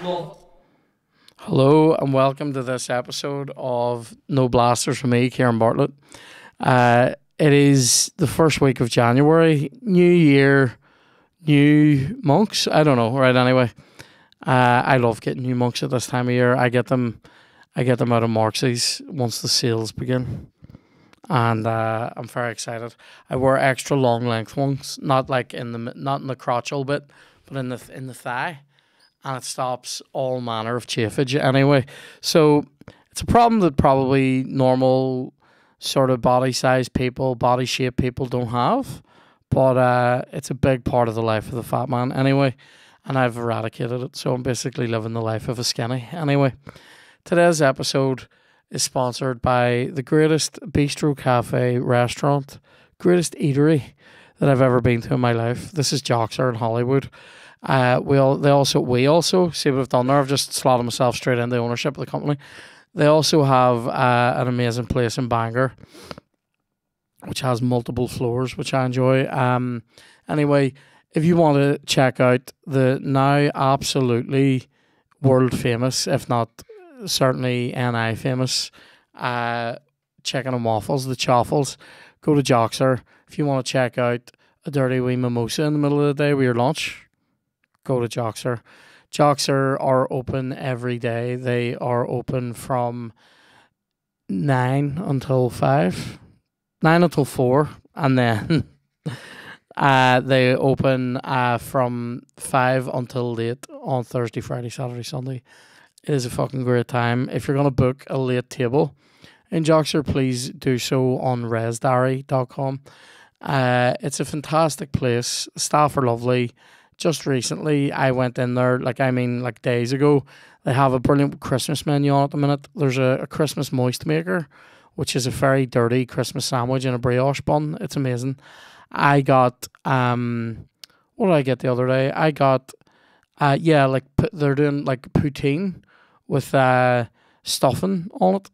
Hello and welcome to this episode of No Blasters from me, Kieran Bartlett. It is the first week of January, New Year, new monks. I don't know, right? Anyway, I love getting new monks at this time of year. I get them out of Marxies once the sales begin, and I'm very excited. I wear extra long length ones, not in the crotchal bit, but in the thigh. And it stops all manner of chafage anyway. So it's a problem that probably normal sort of body size people, body shape people don't have. But it's a big part of the life of the fat man anyway. And I've eradicated it. So I'm basically living the life of a skinny. Anyway, today's episode is sponsored by the greatest bistro cafe restaurant, greatest eatery that I've ever been to in my life. This is Joxer in Hollywood. We also see what I've done there. I've just slotted myself straight into ownership of the company. They also have an amazing place in Bangor, which has multiple floors, which I enjoy. Anyway, if you want to check out the now absolutely world famous, if not certainly NI famous, chicken and waffles, the Chaffles, go to Joxer. If you want to check out a dirty wee mimosa in the middle of the day with your lunch, go to Joxer. Joxer are open every day. They are open from 9 until 5, 9 until 4, and then they open from 5 until late on Thursday, Friday, Saturday, Sunday. It is a fucking great time. If you're going to book a late table in Joxer, please do so on resdiary.com. It's a fantastic place. Staff are lovely. Just recently, I went in there, days ago. They have a brilliant Christmas menu on at the minute. There's a Christmas moist maker, which is a very dirty Christmas sandwich in a brioche bun. It's amazing. I got, what did I get the other day? I got, they're doing poutine with stuffing on it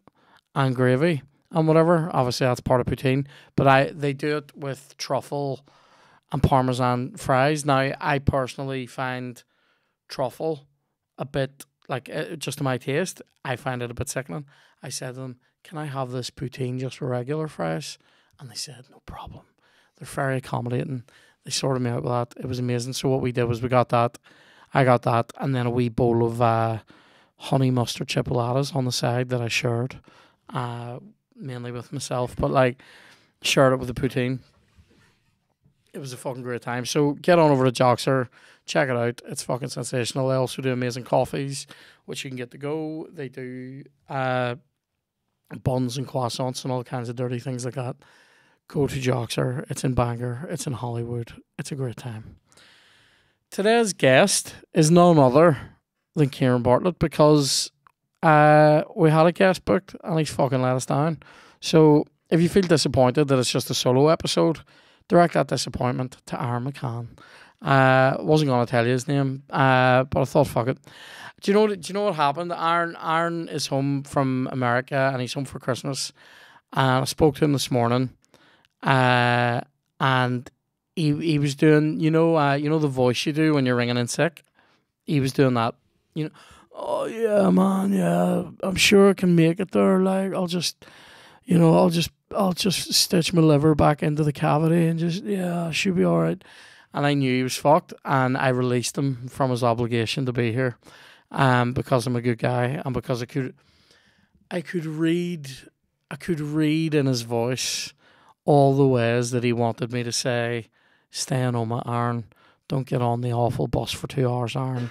and gravy and whatever. Obviously, that's part of poutine. But they do it with truffle and Parmesan fries. Now, I personally find truffle a bit, just to my taste, I find it a bit sickening. I said to them, can I have this poutine just for regular fries? And they said, no problem. They're very accommodating. They sorted me out with that. It was amazing. So what we did was we got that. I got that. And then a wee bowl of honey mustard chipolatas on the side that I shared, mainly with myself. But, shared it with the poutine. It was a fucking great time. So get on over to Joxer. Check it out. It's fucking sensational. They also do amazing coffees, which you can get to go. They do buns and croissants and all kinds of dirty things like that. Go to Joxer. It's in Bangor. It's in Hollywood. It's a great time. Today's guest is none other than Kieran Bartlett because we had a guest booked and he's fucking let us down. So if you feel disappointed that it's just a solo episode, direct that disappointment to Aaron McCann. Wasn't going to tell you his name, but I thought, fuck it. Do you know what happened? Aaron is home from America and he's home for Christmas. And I spoke to him this morning, and he was doing, the voice you do when you're ringing in sick. He was doing that, oh yeah, man, yeah, I'm sure I can make it there. I'll just stitch my liver back into the cavity and I should be all right. And I knew he was fucked, and I released him from his obligation to be here, because I'm a good guy and because I could read in his voice all the ways that he wanted me to say, stay on home, Aaron. Don't get on the awful bus for 2 hours, Aaron.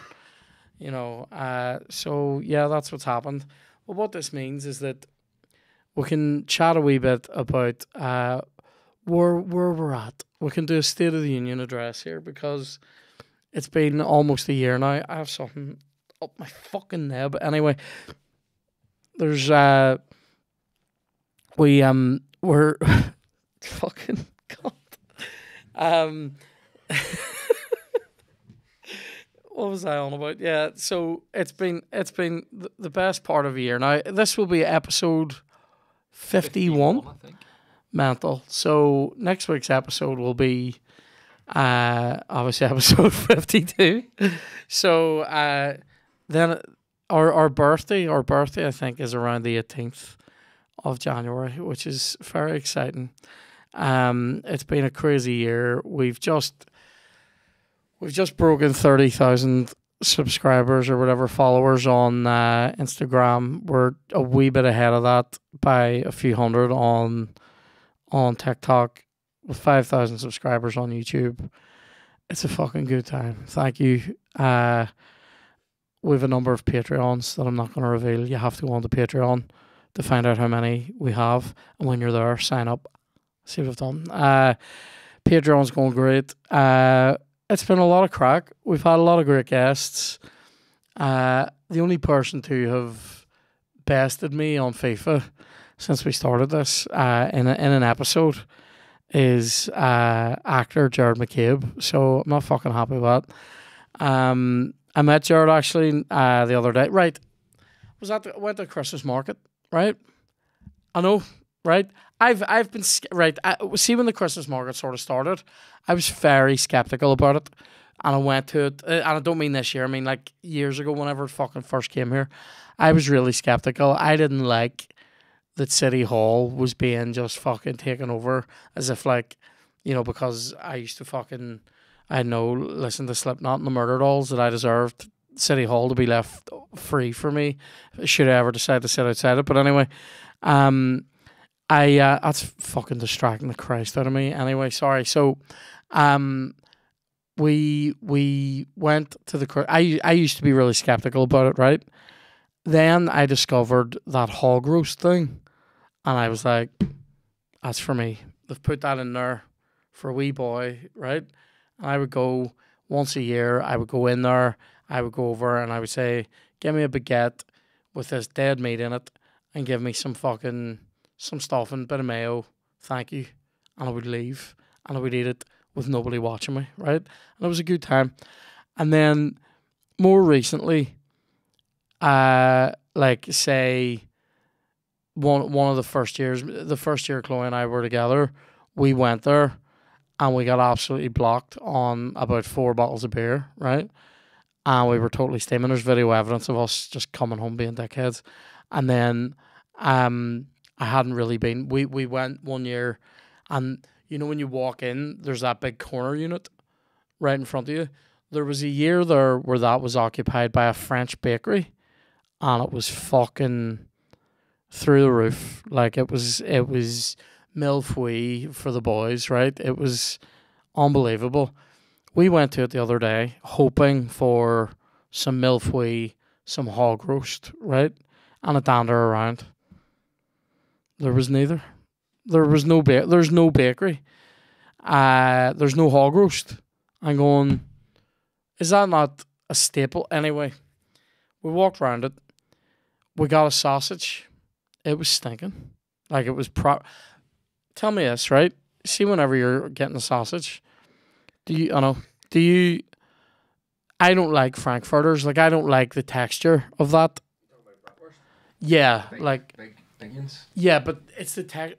So yeah, that's what's happened. But what this means is that we can chat a wee bit about where we're at. We can do a State of the Union address here because it's been almost a year now. I have something up my fucking neb. Anyway, there's we're fucking God. What was I on about? Yeah, so it's been the best part of a year. Now, this will be episode 51, I think. Mental. So next week's episode will be obviously episode 52. So then our birthday, I think, is around the 18th of January, which is very exciting. It's been a crazy year. We've just broken 30,000 subscribers or whatever, followers on Instagram. We're a wee bit ahead of that by a few hundred on TikTok, with 5,000 subscribers on YouTube. It's a fucking good time. Thank you. We have a number of Patreons that I'm not going to reveal. You have to go on to Patreon to find out how many we have. And when you're there, sign up. See what I've done. Patreon's going great. It's been a lot of crack. We've had a lot of great guests. The only person to have bested me on FIFA since we started this in an episode is actor Jared McCabe. So I'm not fucking happy with that. I met Jared actually the other day. Right. Went to Christmas market, right? I know, right? I've been right. See, when the Christmas market sort of started, I was very skeptical about it, and I went to it. And I don't mean this year. I mean like years ago, whenever it fucking first came here, I was really skeptical. I didn't like that City Hall was being just fucking taken over, as if like, you know, because I used to fucking, I know, listen to Slipknot and the Murder Dolls, that I deserved City Hall to be left free for me should I ever decide to sit outside it. But anyway, that's fucking distracting the Christ out of me. Anyway, sorry. So, we went to the. I used to be really skeptical about it, right? Then I discovered that hog roast thing, and I was like, that's for me. They've put that in there for a wee boy, right? And I would go once a year. I would go in there. I would go over and I would say, give me a baguette with this dead meat in it, and give me some stuffing, bit of mayo, thank you. And I would leave, and I would eat it with nobody watching me, right? And it was a good time. And then more recently, like say one of the first year Chloe and I were together, we went there and we got absolutely blocked on about 4 bottles of beer, right? And we were totally steaming. There's video evidence of us just coming home being dickheads. And then I hadn't really been. We went one year, and you know when you walk in, there's that big corner unit right in front of you. There was a year there where that was occupied by a French bakery, and it was fucking through the roof. Like it was mille-feuille for the boys, right? It was unbelievable. We went to it the other day hoping for some mille-feuille, some hog roast, right? And a dander around. There was neither. There's no bakery. There's no hog roast. I'm going, is that not a staple? Anyway, we walked around it. We got a sausage. It was stinking. Like it was Tell me this, right? See, whenever you're getting a sausage, I don't like frankfurters. Like I don't like the texture of that. Yeah, big onions. Yeah, but it's the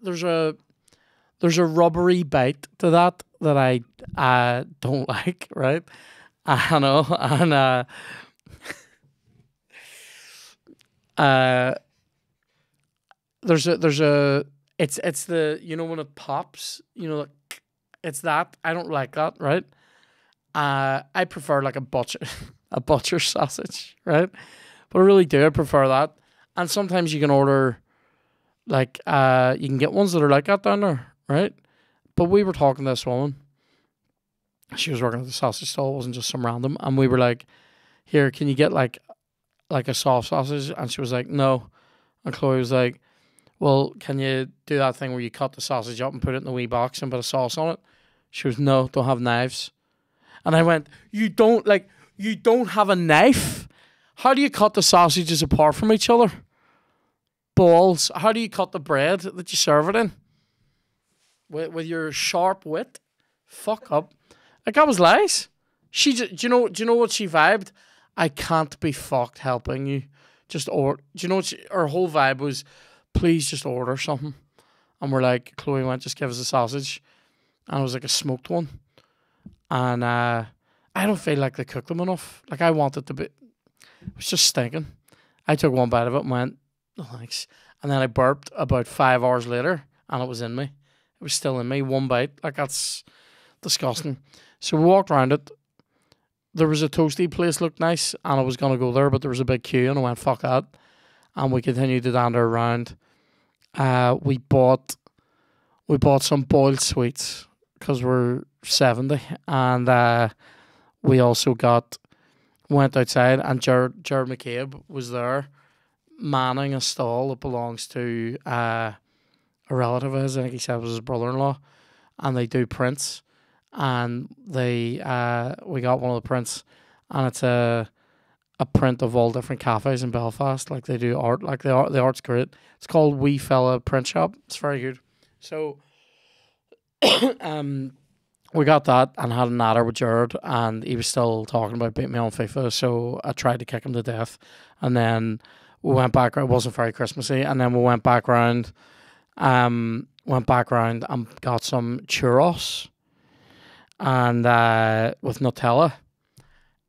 there's a rubbery bite to that I don't like, right? I know, and there's a it's the, you know, when it pops, you know, like, it's that I don't like that, right? I prefer like a butcher sausage, right? But I really do. I prefer that. And sometimes you can order, like, you can get ones that are like that down there, right? But we were talking to this woman. She was working at the sausage stall. It wasn't just some random. And we were like, here, can you get like a soft sausage? And she was like, no. And Chloe was like, well, can you do that thing where you cut the sausage up and put it in a wee box and put a sauce on it? She was, no, don't have knives. And I went, you don't have a knife? How do you cut the sausages apart from each other? Balls. How do you cut the bread that you serve it in? With your sharp wit? Fuck up. Like, that was lies. She just, do you know what she vibed? I can't be fucked helping you. Just order. Do you know what her whole vibe was? Please just order something. And we're like, Chloe went, just give us a sausage. And it was like a smoked one. And I don't feel like they cook them enough. Like, I want it to be. It was just stinking. I took one bite of it and went, "No thanks." And then I burped about 5 hours later, and it was in me. It was still in me. One bite, like that's disgusting. So we walked around it. There was a toasty place, looked nice, and I was gonna go there, but there was a big queue, and I went, "Fuck that." And we continued to dander around. We bought some boiled sweets because we're 70, and we also went outside, and Jared McCabe was there manning a stall that belongs to a relative of his. I think he said it was his brother-in-law, and they do prints, and we got one of the prints, and it's a print of all different cafes in Belfast. Like they do art, like the art's great. It's called Wee Fella Print Shop. It's very good. So we got that and had a natter with Jared, and he was still talking about beating me on FIFA, so I tried to kick him to death. And then we went back. It wasn't very Christmassy. And then we went back round and got some churros and with Nutella.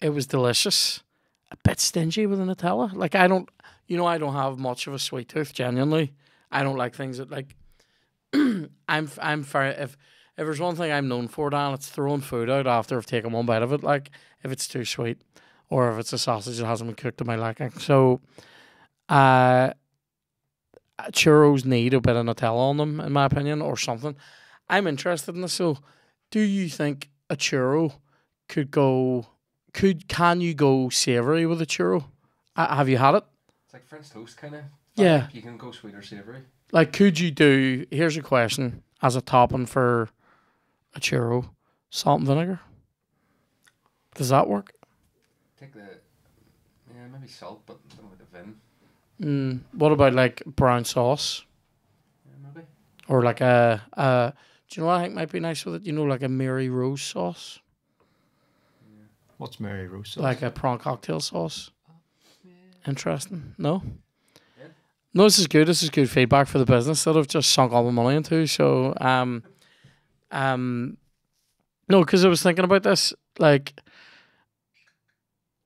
It was delicious. A bit stingy with the Nutella. Like I don't have much of a sweet tooth. Genuinely, I don't like things that like. I'm very if there's one thing I'm known for, Dan, it's throwing food out after I've taken one bite of it. Like if it's too sweet, or if it's a sausage that hasn't been cooked to my liking. So, churros need a bit of Nutella on them, in my opinion, or something. I'm interested in this. So, do you think a churro can you go savoury with a churro? Have you had it? It's like French toast, kind of. Yeah. You can go sweet or savoury. Like, could you do, here's a question, as a topping for a churro, salt and vinegar? Does that work? Maybe salt, but I don't know with the vin. What about, like, brown sauce? Yeah, maybe. Or like do you know what I think might be nice with it? You know, like a Mary Rose sauce? What's Mary Rose sauce? Like a prawn cocktail sauce. Interesting. No? Yeah. No, this is good. This is good feedback for the business that I've just sunk all my money into. So, no, because I was thinking about this. Like,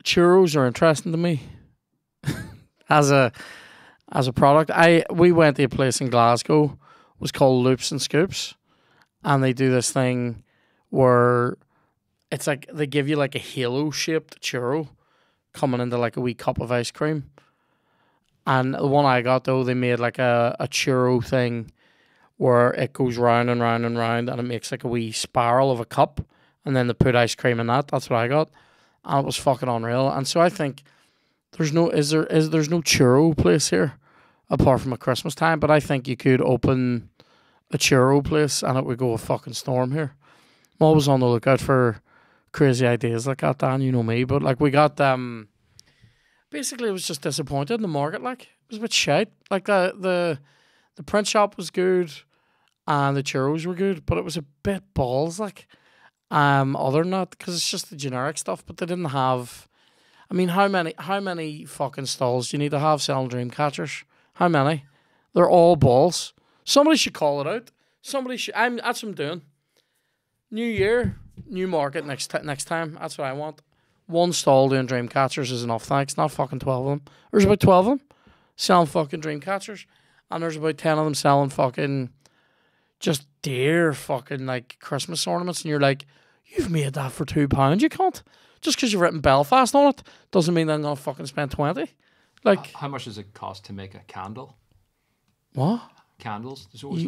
churros are interesting to me as a product. We went to a place in Glasgow. It was called Loops and Scoops, and they do this thing where it's like they give you like a halo shaped churro coming into like a wee cup of ice cream. And the one I got though, they made like a churro thing where it goes round and round and round, and it makes like a wee spiral of a cup, and then they put ice cream in that. That's what I got, and it was fucking unreal. And so I think there's no churro place here apart from at Christmas time, but I think you could open a churro place and it would go a fucking storm here. I'm always on the lookout for crazy ideas like that, Dan, you know me. But like we got basically it was just disappointed in the market. Like it was a bit shite. Like the print shop was good and the churros were good, but it was a bit balls like other than that, because it's just the generic stuff. But they didn't have, I mean, how many fucking stalls do you need to have selling dream catchers? How many? They're all balls. Somebody should call it out. Somebody should. That's what I'm doing. New year, new market next time. That's what I want. One stall doing dream catchers is enough, thanks. Not fucking 12 of them. There's about 12 of them selling fucking dream catchers, and there's about 10 of them selling fucking just dear fucking like Christmas ornaments, and you're like, you've made that for £2, you can't. Just because you've written Belfast on it doesn't mean that I'm gonna fucking spend 20. Like, how much does it cost to make a candle? What? Candles? There's always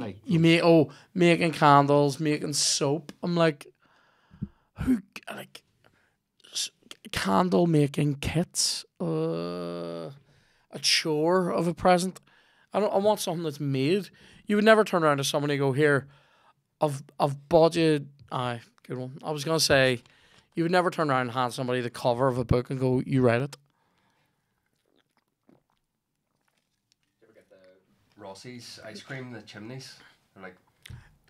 making candles, making soap. I'm like, who like candle making kits? A chore of a present. I want something that's made. You would never turn around to somebody and go, here, I've bought you. Good one. I was gonna say, you would never turn around and hand somebody the cover of a book and go, you read it. You ever get the Rossi's ice cream, the chimneys? They're like,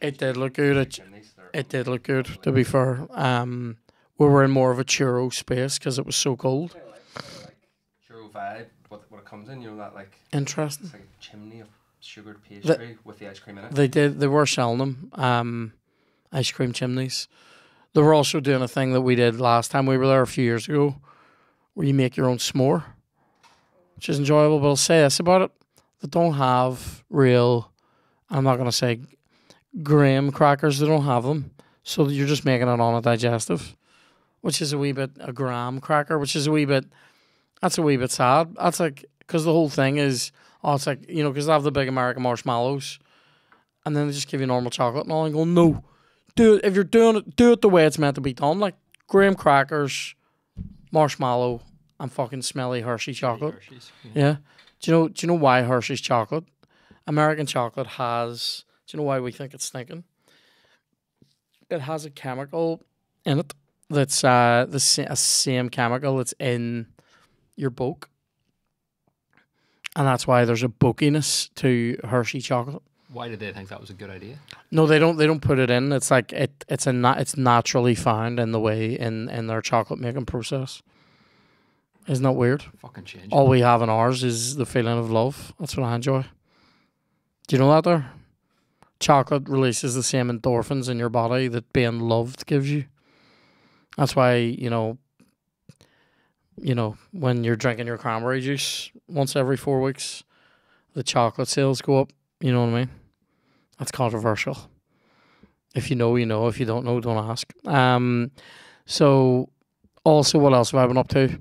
it did look good. It did look good, to be fair. We were in more of a churro space because it was so cold. I like churro vibe, what it comes in, you know, that like... Interesting. It's like a chimney of sugared pastry with the ice cream in it. They were selling them, ice cream chimneys. They were also doing a thing that we did last time we were there a few years ago, where you make your own s'more. which is enjoyable. But I'll say this about it: they don't have real. I'm not gonna say graham crackers. They don't have them, so you're just making it on a digestive, which is a graham cracker, which is a wee bit. That's a wee bit sad. That's like because the whole thing is, it's like because they have the big American marshmallows, and then they just give you normal chocolate and all, and go no, do it if you're doing it, do it the way it's meant to be done, like graham crackers, marshmallow, and fucking smelly Hershey chocolate. Hershey's, Yeah. Do you know why Hershey's chocolate? American chocolate has. Do you know why we think it's stinking? It has a chemical in it that's the same chemical that's in your boke, and that's why there's a bokiness to Hershey chocolate. Why did they think that was a good idea? No, they don't. They don't put it in. It's like it's naturally found in the way in their chocolate making process. Isn't that weird? Fucking change. All we have in ours is the feeling of love. That's what I enjoy. Do you know that there? Chocolate releases the same endorphins in your body that being loved gives you. That's why, when you're drinking your cranberry juice once every 4 weeks, the chocolate sales go up. You know what I mean? That's controversial. If you know, you know. If you don't know, don't ask. So, also, what else have I been up to?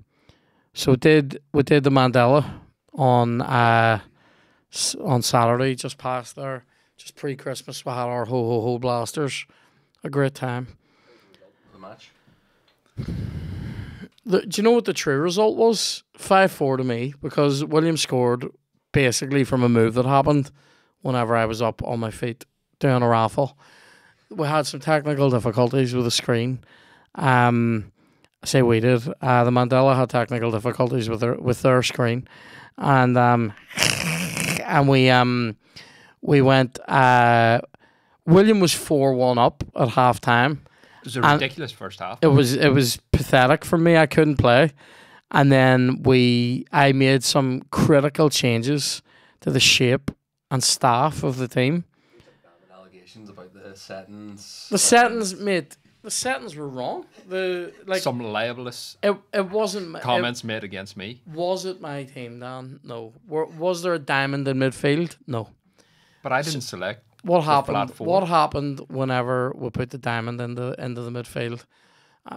So we did the Mandela on Saturday, just past there, just pre-Christmas. We had our ho blasters, a great time. The match. Do you know what the true result was? 5-4 to me, because William scored basically from a move that happened whenever I was up on my feet doing a raffle. We had some technical difficulties with the screen. I say we did. The Mandela had technical difficulties with their screen, and we went. William was 4-1 up at half time. It was a ridiculous first half. It was pathetic for me. I couldn't play, and then I made some critical changes to the shape and staff of the team. Allegations about the settings. The settings, mate. The settings were wrong. Some libelous it wasn't comments made against me. Was it my team, Dan? No. Was there a diamond in midfield? No. But I didn't select. What happened? What happened whenever we put the diamond into the midfield?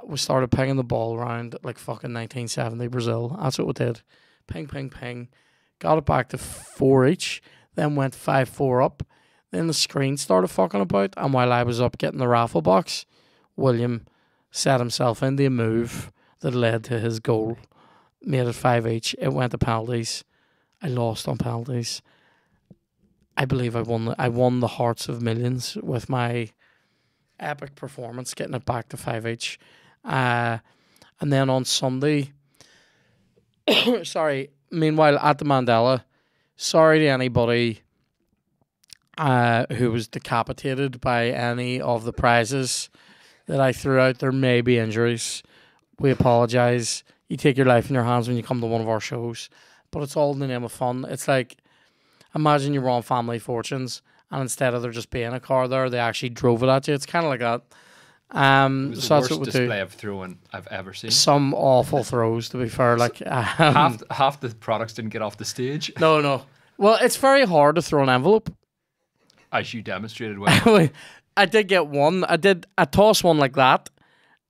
We started pinging the ball around like fucking 1970 Brazil. That's what we did. Ping, ping, ping. Got it back to 4 each. Then went 5-4 up. Then the screen started fucking about. And while I was up getting the raffle box, William set himself into a move that led to his goal. Made it 5 each. It went to penalties. I lost on penalties. I believe I won the hearts of millions with my epic performance, getting it back to 5 each. And then on Sunday, meanwhile at the Mandela, sorry to anybody who was decapitated by any of the prizes that I threw out. There may be injuries. We apologise. You take your life in your hands when you come to one of our shows. But it's all in the name of fun. It's like, imagine you were on Family Fortunes and instead of there just being a car there, they actually drove it at you. It's kind of like that. It was the worst display of throwing I've ever seen. Some awful throws, to be fair. Like half the products didn't get off the stage. No. Well, it's very hard to throw an envelope. As you demonstrated well. I did get one. I tossed one like that,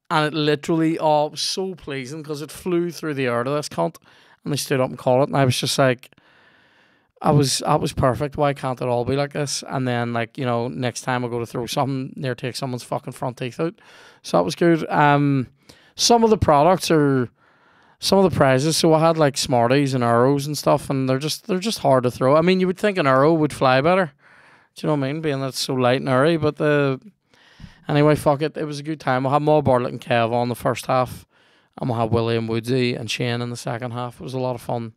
and it literally, was so pleasing because it flew through the air to this cunt, and they stood up and caught it, and I was just like, that was perfect. Why can't it all be like this? And then, next time I go to throw something, near take someone's fucking front teeth out. So that was good. Some of the products are, some of the prizes. So I had like Smarties and arrows and stuff, and they're just hard to throw. I mean, you would think an arrow would fly better. Do you know what I mean? Being that it's so light and airy, but anyway, fuck it. It was a good time. We'll have Mo Bartlett and Kev on the first half, and we'll have William Woodsy and Shane in the second half. It was a lot of fun.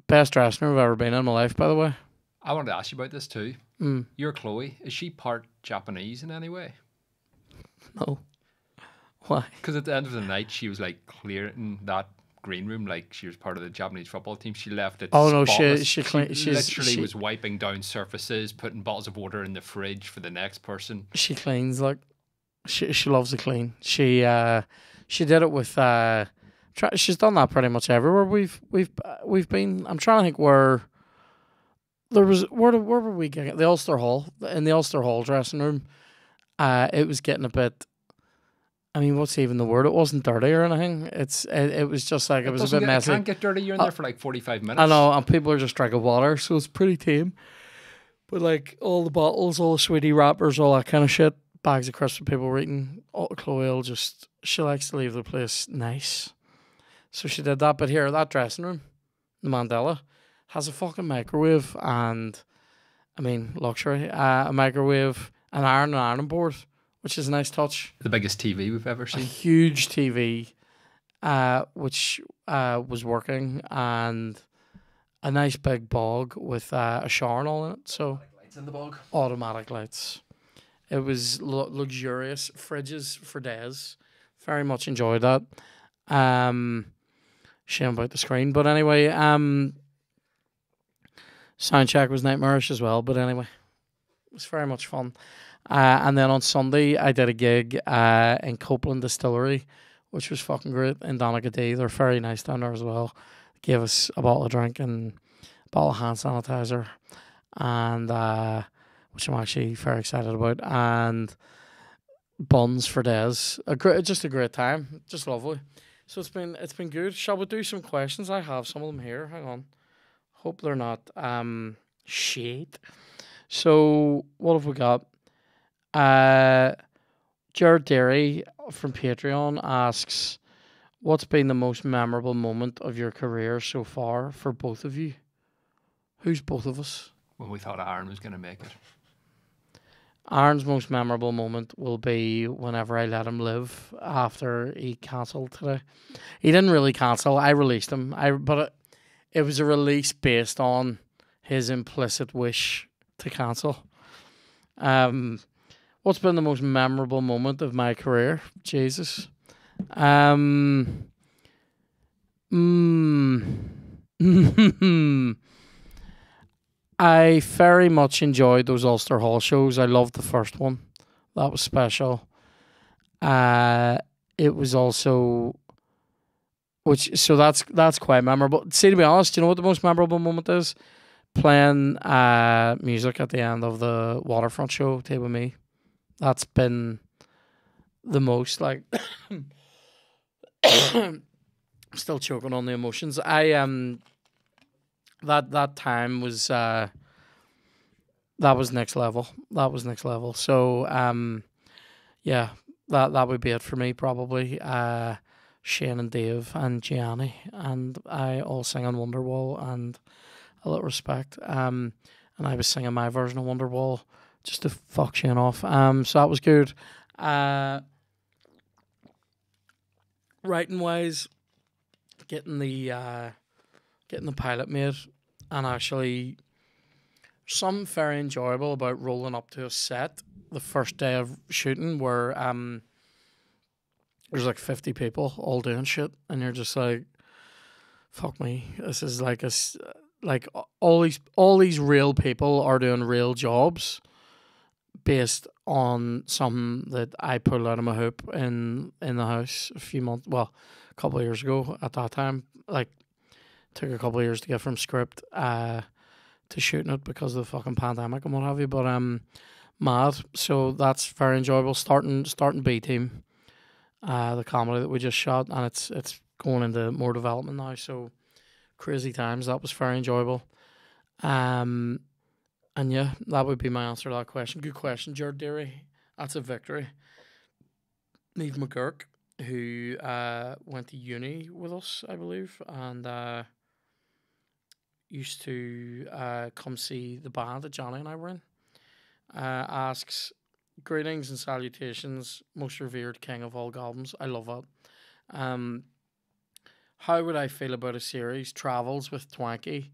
Best dressing room I've ever been in my life, by the way. I wanted to ask you about this too. Your Chloe, is she part Japanese in any way? No. Why? Because at the end of the night, she was like clearing that green room like she was part of the Japanese football team. She left it. Oh no, spotless. she literally was wiping down surfaces, putting bottles of water in the fridge for the next person. She cleans like she loves to clean. She did it with She's done that pretty much everywhere we've been. I'm trying to think where there was where were we getting the Ulster Hall in the Ulster Hall dressing room. It was getting a bit. I mean, what's even the word? It wasn't dirty or anything. It was just like it was a bit messy. It can't get dirty. You're in there for like 45 minutes. I know, and people are just drinking water, so it's pretty tame. But like all the bottles, all the sweetie wrappers, all that kind of shit, bags of crisps people were eating. Chloe will she likes to leave the place nice, so she did that. But here, that dressing room, the Mandela, has a fucking microwave and, I mean, luxury, a microwave, an ironing board, which is a nice touch. The biggest TV we've ever seen. A huge TV, which was working, and a nice big bog with a shower and all in it. So Lights in the bog. Automatic lights. It was luxurious. Fridges for days. Very much enjoyed that. Shame about the screen, but anyway, sound check was nightmarish as well. But anyway, it was very much fun. And then on Sunday, I did a gig in Copeland Distillery, which was fucking great, in Donegal. They're very nice down there as well. Gave us a bottle of drink and a bottle of hand sanitizer, and which I'm actually very excited about, and buns for days. Just a great time, just lovely. So it's been good. Shall we do some questions? I have some of them here. Hang on. Hope they're not shit. So what have we got? Jared Derry from Patreon asks, what's been the most memorable moment of your career so far for both of you? Who's both of us? Well, we thought Aaron was going to make it. Aaron's most memorable moment will be whenever I let him live after he cancelled today. He didn't really cancel. I released him. But it was a release based on his implicit wish to cancel. What's been the most memorable moment of my career? Jesus. I very much enjoyed those Ulster Hall shows. I loved the first one. That was special. It was also, so that's quite memorable. See, to be honest, you know what the most memorable moment is? Playing music at the end of the Waterfront show, Tay With Me. That's been the most, like, still choking on the emotions. That time was that was next level. That was next level. So yeah, that would be it for me probably. Shane and Dave and Gianni and I all sing on Wonderwall, and a little respect. And I was singing my version of Wonderwall just to fuck Shane off. So that was good. Writing wise, getting the pilot made, and actually something very enjoyable about rolling up to a set the first day of shooting where there's like 50 people all doing shit, and you're just like, fuck me, this is like all these real people are doing real jobs based on something that I pulled out of my hoop in the house a couple of years ago. At that time, like, took a couple of years to get from script to shooting it because of the fucking pandemic and what have you. But mad. So that's very enjoyable. Starting B Team, the comedy that we just shot, and it's going into more development now. So crazy times. That was very enjoyable. And yeah, that would be my answer to that question. Good question, Jared Derry. That's a victory. Niamh McGurk, who went to uni with us, I believe, and used to come see the band that Johnny and I were in, asks, greetings and salutations, most revered king of all goblins. I love that. How would I feel about a series, Travels with Twanky?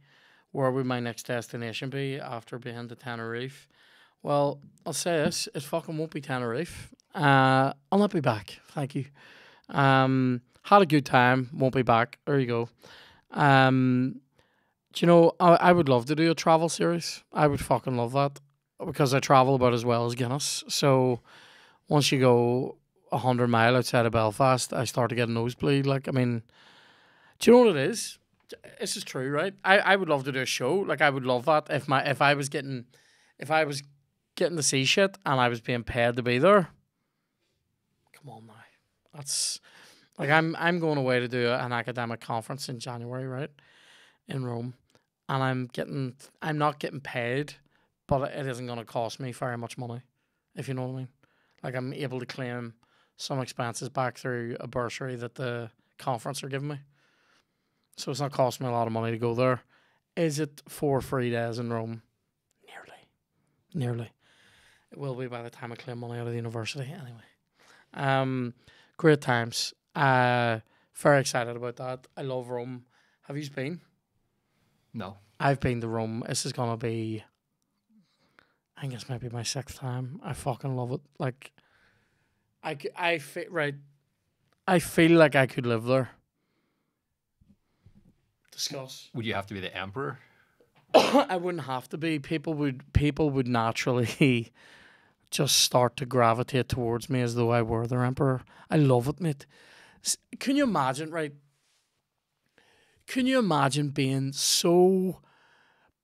Where would my next destination be after being to Tenerife? Well, I'll say this, it fucking won't be Tenerife. I'll not be back, thank you. Had a good time, won't be back. There you go. Do you know, I would love to do a travel series. I would fucking love that, because I travel about as well as Guinness. So once you go 100 miles outside of Belfast, I start to get a nosebleed. Like, I mean, Do you know what it is? This is true, right? I would love to do a show. Like I would love that if I was getting to see shit and I was being paid to be there. Come on now. That's like I'm going away to do an academic conference in January, right? In Rome. And I'm not getting paid, but it isn't going to cost me very much money, if you know what I mean. Like I'm able to claim some expenses back through a bursary that the conference are giving me. So it's not costing me a lot of money to go there. Is it 4 free days in Rome? Nearly. It will be by the time I claim money out of the university. Anyway, great times. Very excited about that. I love Rome. Have you been? No. I've been to Rome. This is gonna be, I think it's maybe my 6th time. I fucking love it. Like, I feel like I could live there. Discuss. Would you have to be the emperor? I wouldn't have to be. People would naturally just start to gravitate towards me as though I were their emperor. I love it, mate. Can you imagine, right? Can you imagine being so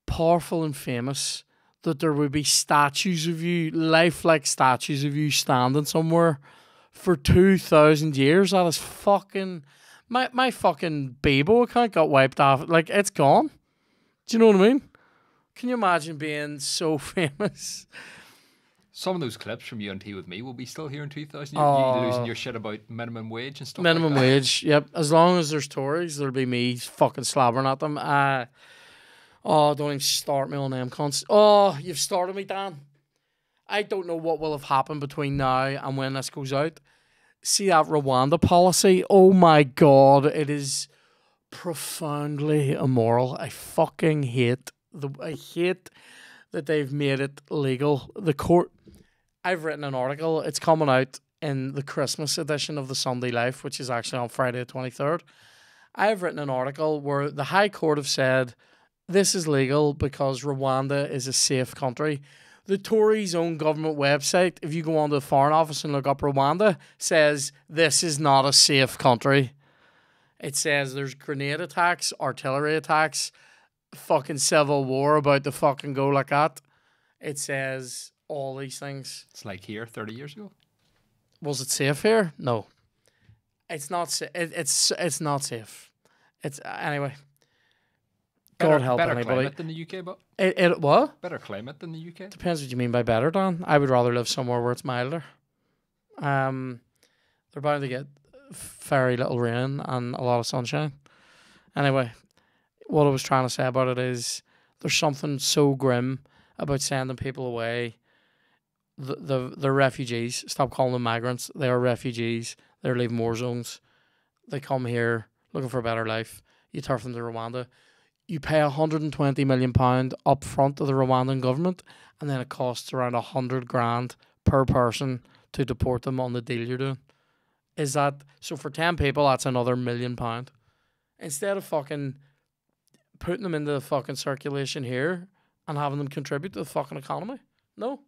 powerful and famous that there would be statues of you, lifelike statues of you standing somewhere for 2,000 years? That is fucking... My fucking Bebo account got wiped off. Like, it's gone. Do you know what I mean? Can you imagine being so famous? Some of those clips from UNT with me will be still here in 2000. You losing your shit about minimum wage and stuff minimum like that. wage, yep. As long as there's Tories, there'll be me fucking slabbering at them. Don't even start me on them cunts. Oh, you've started me, Dan. I don't know what will have happened between now and when this goes out. See that Rwanda policy? Oh my God, it is profoundly immoral. I fucking hate that they've made it legal. The court. I've written an article. It's coming out in the Christmas edition of the Sunday Life, which is actually on Friday the 23rd. I've written an article where the High Court have said this is legal because Rwanda is a safe country. The Tories' own government website, if you go on to the Foreign Office and look up Rwanda, says this is not a safe country. It says there's grenade attacks, artillery attacks, fucking civil war about to fucking go like that. It says all these things. It's like here 30 years ago. Was it safe here? No. It's not. It's not safe. It's anyway. God help better anybody. Climate than the UK, but It what? better climate than the UK. Depends what you mean by better, Dan. I would rather live somewhere where it's milder. They're bound to get very little rain and a lot of sunshine. Anyway, what I was trying to say about it is there's something so grim about sending people away. The refugees. Stop calling them migrants. They are refugees. They're leaving war zones. They come here looking for a better life. You turf them to Rwanda. You pay £120 million up front to the Rwandan government, and then it costs around 100 grand per person to deport them on the deal you're doing. Is that so? For 10 people, that's another £1 million. Instead of fucking putting them into the fucking circulation here and having them contribute to the fucking economy. No.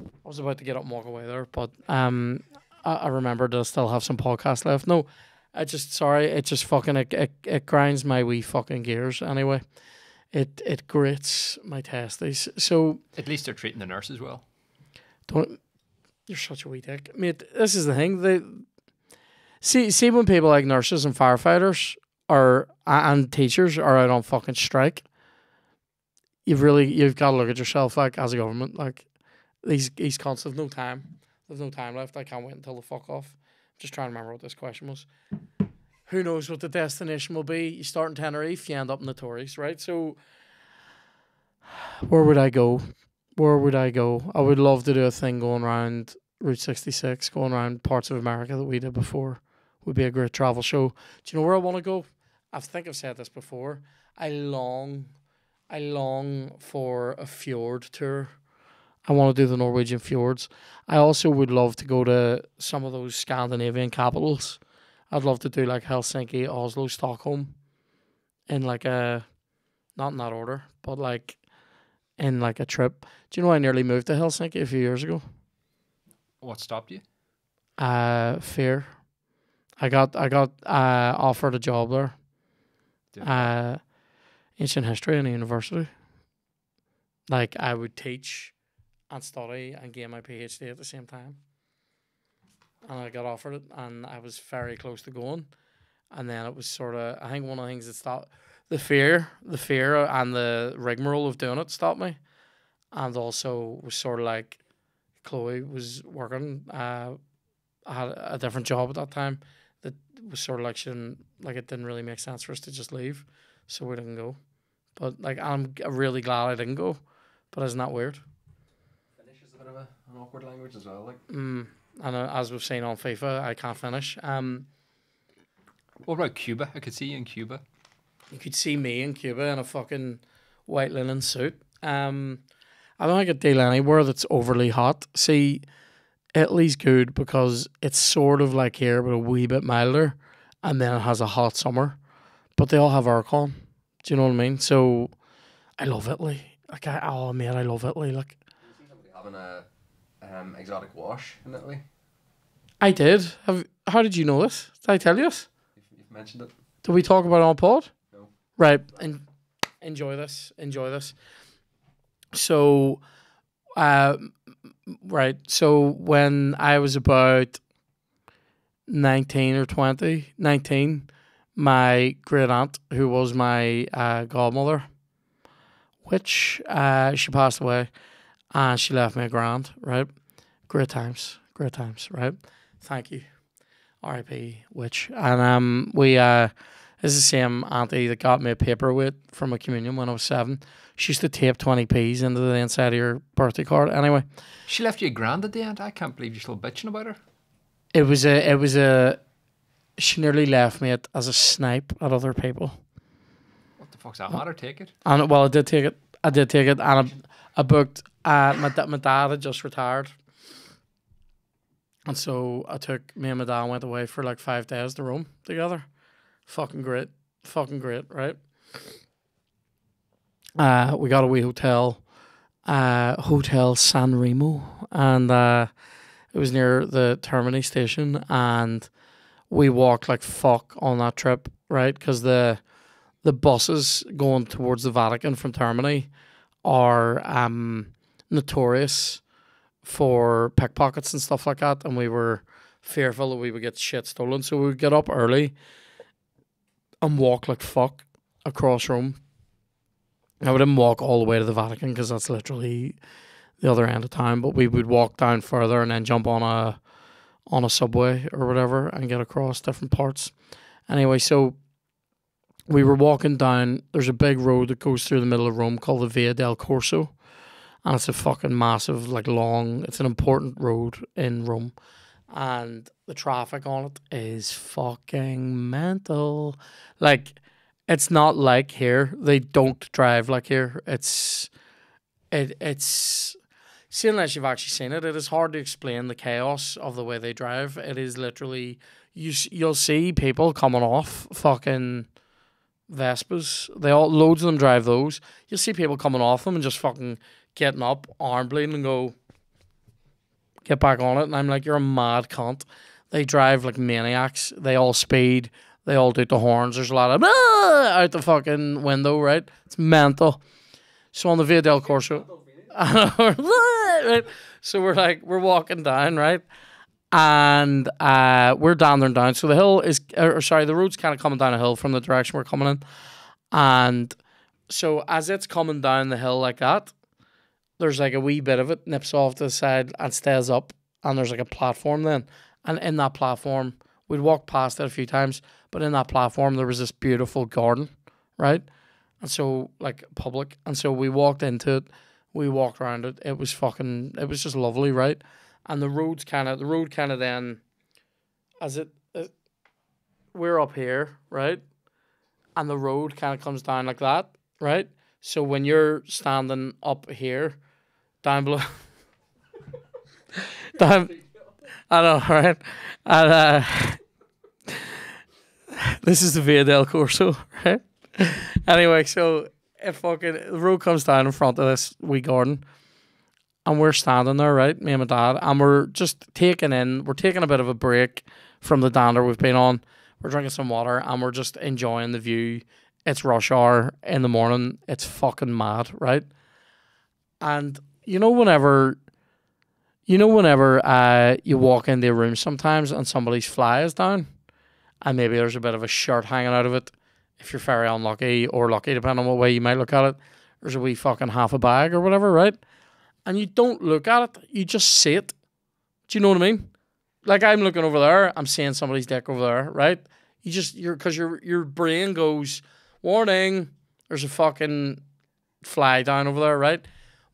I was about to get up and walk away there, but I remembered I still have some podcasts left. No, it just fucking it grinds my wee fucking gears. Anyway, it grates my testes. So at least they're treating the nurses well. You're such a wee dick, mate. This is the thing. They see when people like nurses and firefighters and teachers are out on fucking strike. You've got to look at yourself like as a government like. These cunts have no time. There's no time left. I can't wait until the fuck off. I'm just trying to remember what this question was. Who knows what the destination will be? You start in Tenerife, you end up in the Tories, right? So, where would I go? I would love to do a thing going around Route 66, going around parts of America that we did before. Would be a great travel show. Do you know where I want to go? I think I've said this before. I long for a fjord tour. I want to do the Norwegian fjords. I also would love to go to some of those Scandinavian capitals. I'd love to do like Helsinki, Oslo, Stockholm in like not in that order, but like in like a trip. Do you know I nearly moved to Helsinki a few years ago? What stopped you? Fear. I got offered a job there. Ancient history in a university. Like I would teach and study and get my PhD at the same time. And I got offered it, and I was very close to going. And then it was sort of, I think one of the things that stopped the fear, and the rigmarole of doing it stopped me. And also was sort of like Chloe was working. I had a different job at that time that was sort of like it didn't really make sense for us to just leave, so we didn't go. But like I'm really glad I didn't go. But isn't that weird? Finnish is a bit of an awkward language as well. Like. And as we've seen on FIFA, I can't finish. What about Cuba? I could see you in Cuba. You could see me in Cuba in a fucking white linen suit. I don't think I'd deal anywhere that's overly hot. See, Italy's good because it's sort of like here, but a wee bit milder, and then it has a hot summer. But they all have aircon. Do you know what I mean? So I love Italy. Like, I love Italy. Like, Did you see somebody having a exotic wash in Italy? I did. How did you know this? Did I tell you this? You've mentioned it. Did we talk about it on pod? No. Right. Enjoy this. So, right. So when I was about 19 or 20, 19, my great aunt, who was my godmother, which she passed away, and she left me a grand, right? Great times, right? Thank you. R.I.P. Witch. And we is the same auntie that got me a paperweight from a communion when I was 7. She used to tape 20p's into the inside of your birthday card. Anyway, She left you a grand at the end. I can't believe you're still bitching about her. it was a. She nearly left me as a snipe at other people. What the fuck's that matter? Take it. And well, I did take it, and I booked. My dad had just retired, and so me and my dad went away for like 5 days to Rome together. Fucking great, right? We got a wee hotel, Hotel San Remo, and it was near the Termini station, and we walked like fuck on that trip, right? Because the buses going towards the Vatican from Termini are notorious for pickpockets and stuff like that, and we were fearful that we would get shit stolen, so we would get up early and walk like fuck across Rome. I wouldn't walk all the way to the Vatican because that's literally the other end of town, but we would walk down further and then jump on a subway or whatever and get across different parts. Anyway, so we were walking down. There's a big road that goes through the middle of Rome called the Via del Corso, and it's a fucking massive, like long. It's an important road in Rome, and the traffic on it is fucking mental. Like, it's not like here. They don't drive like here. It's see, unless you've actually seen it, it is hard to explain the chaos of the way they drive. It is literally you'll see people coming off fucking Vespas. Loads of them drive those. You'll see people coming off them and just fucking getting up, arm bleeding, and go get back on it. And I'm like, you're a mad cunt. They drive like maniacs. They all speed. They all do the horns. There's a lot of out the fucking window, right? It's mental. So on the Via del Corso, right? So we're walking down, right? And we're down there and down. So the the road's kind of coming down a hill from the direction we're coming in. And so as it's coming down the hill like that, there's like a wee bit of it nips off to the side and stays up. And there's like a platform then. And in that platform, we'd walked past it a few times, but in that platform, there was this beautiful garden, right? And so, like, public. And so we walked into it. We walked around it. It was just lovely, right? And the road kind of then, we're up here, right? And the road kind of comes down like that, right? So when you're standing up here, down below, down, I know, right? And this is the Via del Corso, right? Anyway, so the road comes down in front of this wee garden, and we're standing there, right, me and my dad, and we're taking a bit of a break from the dander we've been on. We're drinking some water, and we're just enjoying the view. It's rush hour in the morning. It's fucking mad, right? And whenever you walk into a room sometimes and somebody's fly is down, and maybe there's a bit of a shirt hanging out of it, if you're very unlucky or lucky, depending on what way you might look at it, there's a wee fucking half a bag or whatever, right? And you don't look at it, you just see it. Do you know what I mean? Like, I'm looking over there, I'm seeing somebody's dick over there, right? Because your brain goes, warning, there's a fucking fly down over there, right?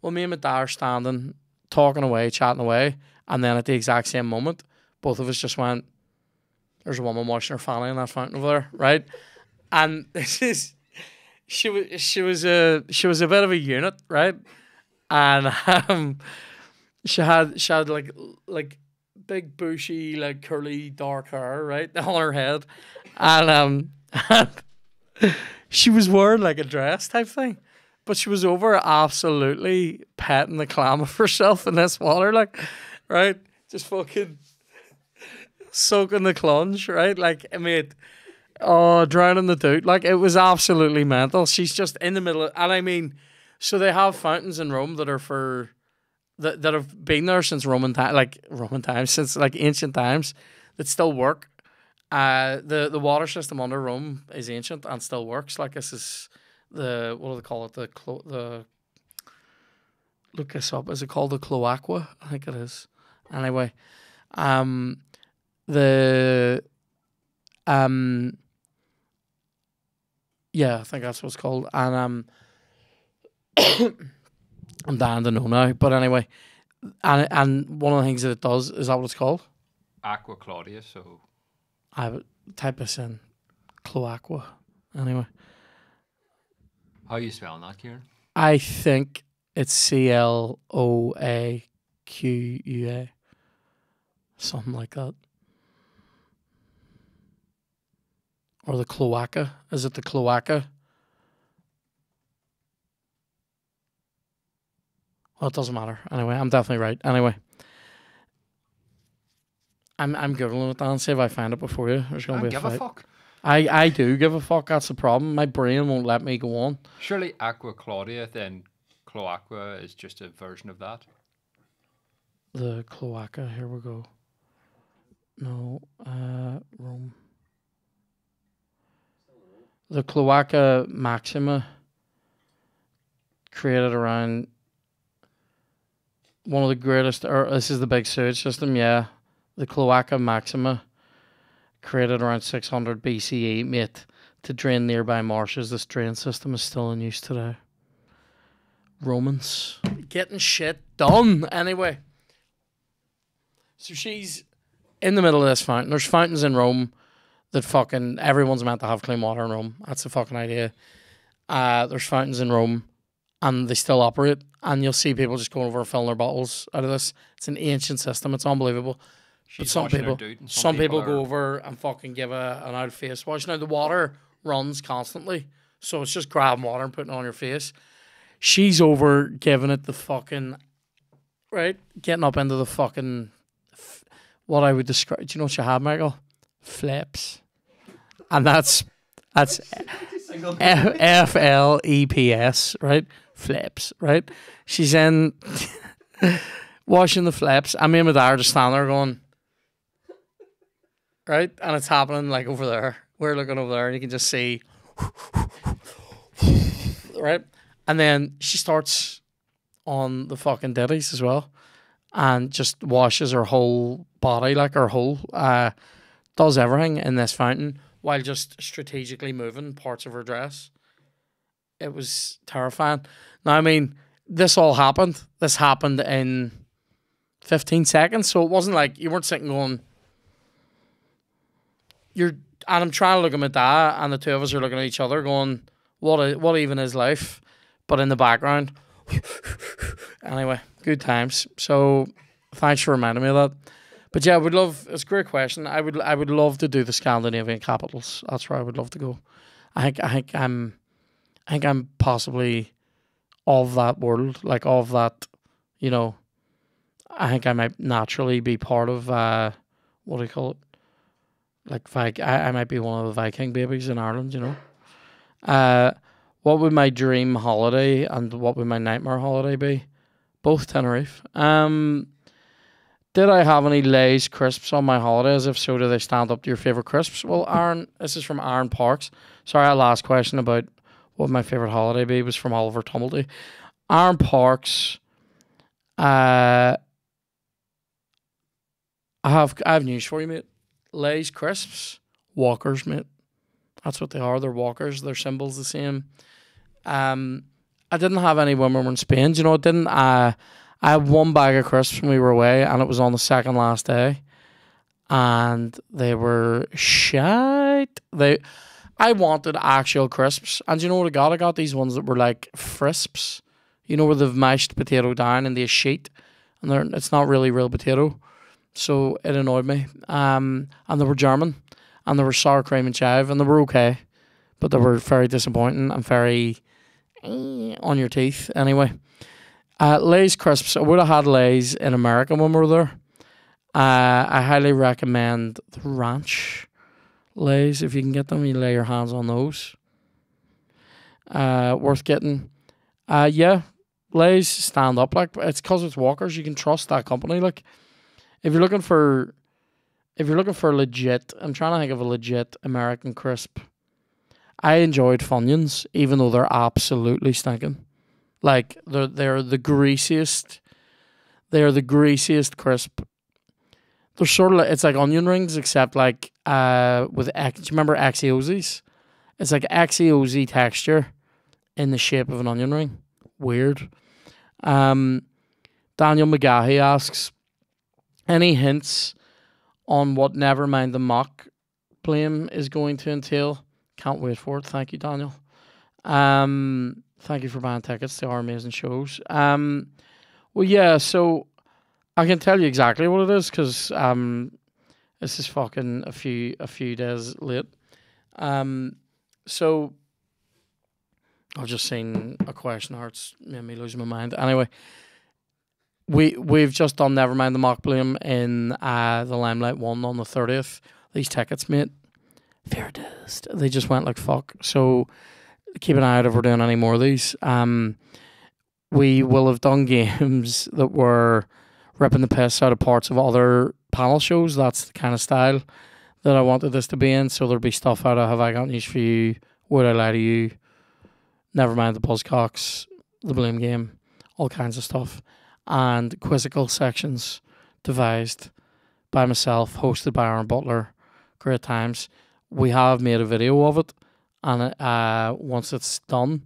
Well, me and my dad are standing, talking away, chatting away, and then at the exact same moment, both of us just went, there's a woman washing her fanny in that fountain over there, right? And she was a bit of a unit, right? And she had like big bushy, like curly dark hair, right, on her head, and she was wearing like a dress type thing, but she was over absolutely petting the clam of herself in this water, like, right, just fucking soaking the clunge, right, like, mate, drowning the dude, like, it was absolutely mental. She's just in the middle of, and I mean, so they have fountains in Rome that are for that have been there since Roman times, since like ancient times, that still work. The water system under Rome is ancient and still works. Like, this is what do they call it? The look this up. Is it called the cloacqua? I think it is. Anyway, yeah, I think that's what it's called. And I'm dying to know now. But anyway, and one of the things that it does, is that what it's called? Aqua Claudia, so I would type this in. Cloacqua. Anyway. How are you spelling that, Kieran? I think it's Cloaqua. Something like that. Or the cloaca. Is it the cloaca? Well, it doesn't matter. Anyway, I'm definitely right. Anyway. I'm Googling it, Dan. See if I find it before you. There's going to be a fight. Give a fuck. I do give a fuck. That's the problem. My brain won't let me go on. Surely Aqua Claudia, then Cloacqua is just a version of that. The cloaca. Here we go. No, Rome. The Cloaca Maxima, created around one of the greatest, or this is the big sewage system, yeah. The Cloaca Maxima, created around 600 BCE, mate, to drain nearby marshes. This drain system is still in use today. Romans. Getting shit done, anyway. So she's in the middle of this fountain. There's fountains in Rome that fucking everyone's meant to have clean water in Rome. That's the fucking idea. There's fountains in Rome and they still operate, and you'll see people just going over and filling their bottles out of this. It's an ancient system. It's unbelievable. But some people go over and fucking give an out face wash. Now the water runs constantly, so it's just grabbing water and putting it on your face. She's over giving it the fucking, right, getting up into the fucking, what I would describe, do you know what you have, Michael? Flips. And that's FLEPS, right? Flips, right? She's in washing the flips, and me and my dad are just standing there going, right? And it's happening like over there. We're looking over there and you can just see, right? And then she starts on the fucking ditties as well, and just washes her whole body, like her whole, does everything in this fountain while just strategically moving parts of her dress. It was terrifying. Now, I mean, this all happened. This happened in 15 seconds, so it wasn't like you weren't sitting going, and I'm trying to look at my dad, and the two of us are looking at each other going, what even is life? But in the background, anyway, good times. So thanks for reminding me of that. But yeah, it's a great question. I would love to do the Scandinavian capitals. That's where I would love to go. I think I'm possibly of that world, like of that, you know, I think I might naturally be part of what do you call it? Like I might be one of the Viking babies in Ireland, you know. What would my dream holiday and what would my nightmare holiday be? Both Tenerife. Did I have any Lay's crisps on my holidays? If so, do they stand up to your favourite crisps? Well, Aaron, this is from Aaron Parks. Sorry, our last question about what my favourite holiday be was from Oliver Tumblety. Aaron Parks, I have news for you, mate. Lay's crisps, walkers, mate. That's what they are. They're walkers. Their symbol's the same. I didn't have any when we were in Spain. Do you know, it didn't. I had one bag of crisps when we were away, and it was on the second last day, and they were shite. I wanted actual crisps, and you know what I got? I got these ones that were like frisps. You know, where they've mashed potato down into a sheet, and it's not really real potato, so it annoyed me. And they were German, and they were sour cream and chive, and they were okay, but they were very disappointing and very on your teeth. Anyway. Lay's crisps. I would have had Lay's in America when we were there. I highly recommend the ranch Lay's. If you can get them, you lay your hands on those. Worth getting. Yeah, Lay's stand up. Like, it's because it's Walkers. You can trust that company. Like, if you're looking for legit, I'm trying to think of a legit American crisp. I enjoyed Funyuns, even though they're absolutely stinking. Like, they're the greasiest. They're the greasiest crisp. They're sort of like, it's like onion rings, except like with do you remember Axiosi's? It's like Axiosi texture in the shape of an onion ring. Weird. Daniel McGahey asks, any hints on what Nevermind the Mock blame is going to entail? Can't wait for it. Thank you, Daniel. Thank you for buying tickets to our amazing shows. Well, yeah, so I can tell you exactly what it is because this is fucking a few days late. So I've just seen a question. It's made me lose my mind. Anyway, we've just done Nevermind the Mock Blame in the Limelight one on the 30th. These tickets, mate, weirdest. They just went like fuck. So keep an eye out if we're doing any more of these. We will have done games that were ripping the piss out of parts of other panel shows. That's the kind of style that I wanted this to be in. So there'll be stuff out of Have I Got News For You, Would I Lie To You, Nevermind the Buzzcocks, The Blame Game, all kinds of stuff. And quizzical sections devised by myself, hosted by Aaron Butler. Great times. We have made a video of it. And once it's done,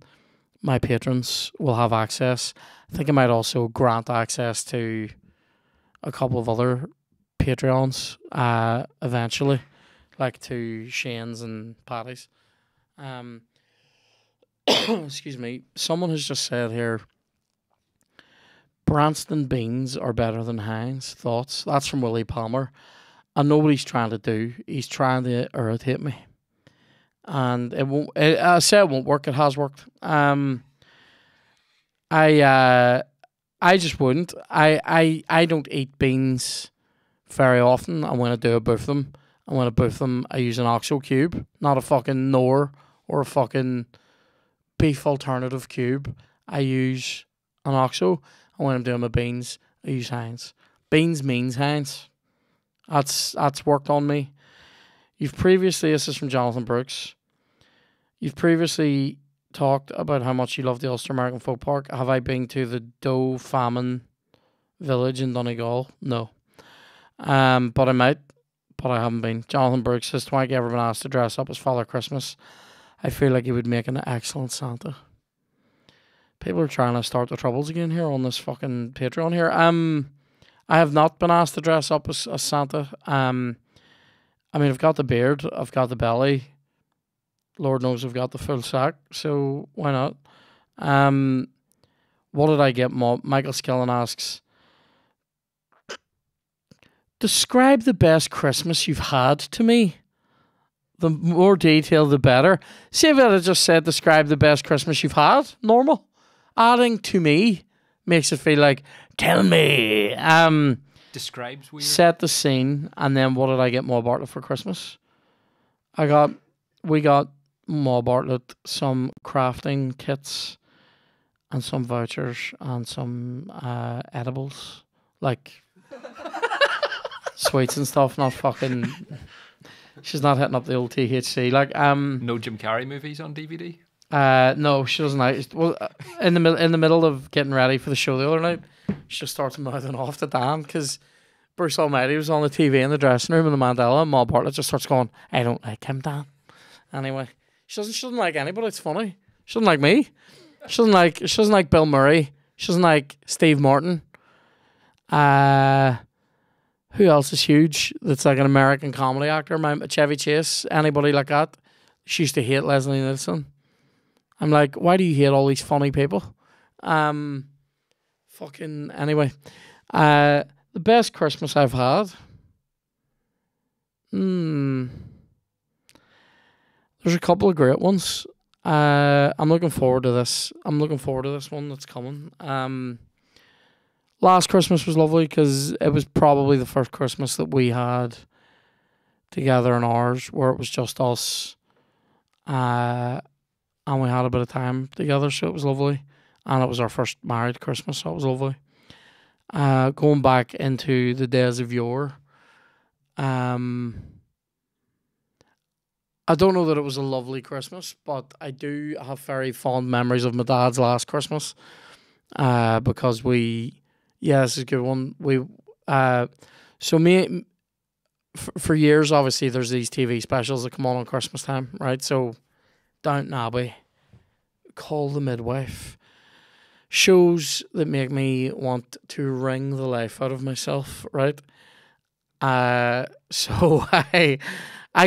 my patrons will have access. I think I might also grant access to a couple of other Patreons eventually, like to Shane's and Paddy's. Excuse me. Someone has just said here, Branston beans are better than Heinz. Thoughts? That's from Willie Palmer. I know what he's trying to do. He's trying to irritate me. And it won't. I say it won't work. It has worked. I just wouldn't. I don't eat beans very often. And when I do, I boof them. And when I boof them, I use an OXO cube, not a fucking Knorr or a fucking beef alternative cube. I use an OXO. And when I'm doing my beans, I use Heinz. Beans means Heinz. That's worked on me. You've previously, this is from Jonathan Brooks, you've previously talked about how much you love the Ulster American Folk Park. Have I been to the Doe Famine Village in Donegal? No. But I might, but I haven't been. Jonathan Brooks says, Twank ever been asked to dress up as Father Christmas? I feel like he would make an excellent Santa. People are trying to start the troubles again here on this fucking Patreon here. I have not been asked to dress up as Santa. I mean, I've got the beard, I've got the belly. Lord knows I've got the full sack, so why not? What did I get? Michael Skillen asks, describe the best Christmas you've had to me. The more detail, the better. See if I just said describe the best Christmas you've had. Normal. Adding to me makes it feel like Tell me. Describes weird. Set the scene, and then what did I get Ma Bartlett for Christmas? We got Ma Bartlett some crafting kits and some vouchers and some edibles, like sweets and stuff. Not fucking. She's not hitting up the old THC. Like No Jim Carrey movies on DVD. no, she doesn't like. Well, in the middle of getting ready for the show the other night, she just starts mouthing off to Dan because Bruce Almighty was on the TV in the dressing room in the Mandela, and Ma Bartlett just starts going, "I don't like him, Dan." Anyway, she doesn't like anybody. It's funny. She doesn't like me. She doesn't like Bill Murray. She doesn't like Steve Martin. Who else is huge? That's like an American comedy actor. Chevy Chase. Anybody like that? She used to hate Leslie Nielsen. I'm like, why do you hate all these funny people? Fucking anyway. The best Christmas I've had. There's a couple of great ones. I'm looking forward to this. I'm looking forward to this one that's coming. Last Christmas was lovely because it was probably the first Christmas that we had together in ours where it was just us. And we had a bit of time together, so it was lovely. And it was our first married Christmas, so it was lovely. Going back into the days of yore, I don't know that it was a lovely Christmas, but I do have very fond memories of my dad's last Christmas. Because this is a good one. For years, obviously, there's these TV specials that come on Christmas time, right? So, Downton Abbey, Call the Midwife, shows that make me want to wring the life out of myself, right? So I